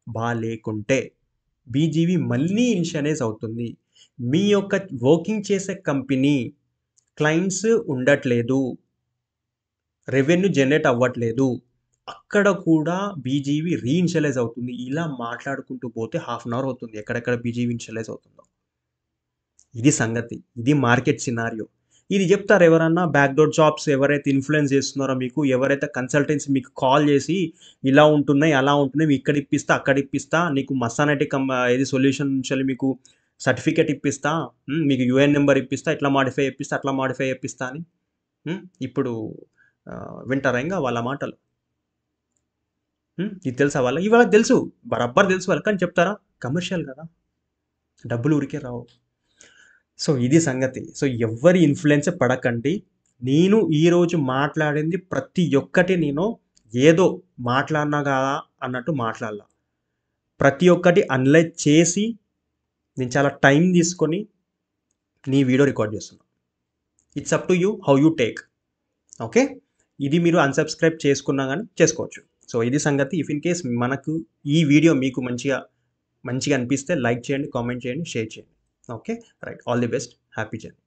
బాలేకుంటే బీజీవీ మళ్ళీ ఇనిషియలైజ్ అవుతుంది. మీ యొక్క వర్కింగ్ చేసే కంపెనీ క్లయింట్స్ ఉండట్లేదు. రెవెన్యూ జనరేట్ అవ్వట్లేదు. అక్కడ కూడా బీజీవీ రీఇనిషియలైజ్ అవుతుంది. ఇలా మాట్లాడుకుంటూ పోతే హాఫ్ అన్ అవర్ అవుతుంది. ఎక్కడెక్కడ బీజీవీ ఇనిషియలైజ్ అవుతుందో. ఇది సంగతి. ఇది మార్కెట్ సినారియో. ఇది చెప్తారు ఎవరన్నా బ్యాక్‌డోర్ జాబ్స్ ఎవరైతే ఇన్‌ఫ్లుయెన్స్ చేస్తున్నారో మీకు, ఎవరైతే కన్సల్టెన్సీ మీకు కాల్ చేసి ఇలా ఉంటున్నాయి, అలా ఉంటున్నాయి, ఇక్కడ ఇప్పిస్తా, అక్కడ ఇప్పిస్తా, నీకు మస్సానటి ఏది సొల్యూషన్ నుంచి మీకు సర్టిఫికేట్ ఇప్పిస్తా, మీకు యూఏఎన్ నెంబర్ ఇప్పిస్తా, ఇట్లా మాడిఫై చేపిస్తా, అట్లా మాడిఫై చేపిస్తా అని. ఇప్పుడు వింటారా ఇంగ వాళ్ళ మాటలు? ఇది తెలుసా వాళ్ళకి? వాళ్ళకి తెలుసు. బరాబర్ తెలుసు వాళ్ళకి. కానీ చెప్తారా? కమర్షియల్ కదా! డబ్బులు ఊరికే రావు. సో ఇది సంగతి. సో ఎవ్వరి ఇన్‌ఫ్లుయెన్స్ పడకండి. నేను ఈరోజు మాట్లాడింది ప్రతి ఒక్కటి నేను ఏదో మాట్లాడినా కదా అన్నట్టు మాట్లాడలా. ప్రతి ఒక్కటి అనలైజ్ చేసి నేను చాలా టైం తీసుకొని నీ వీడియో రికార్డ్ చేస్తున్నా. It's up to you how you take. Okay. ఇది మీరు అన్‌సబ్‌స్క్రైబ్ చేసుకున్నా గానీ చేసుకోవచ్చు. సో ఇది సంగతి. ఇఫ్ ఇన్ కేస్ మనకు ఈ వీడియో మీకు మంచిగా అనిపిస్తే లైక్ చేయండి, కామెంట్ చేయండి, షేర్ చేయండి. Okay. Right. All the best. Happy journey.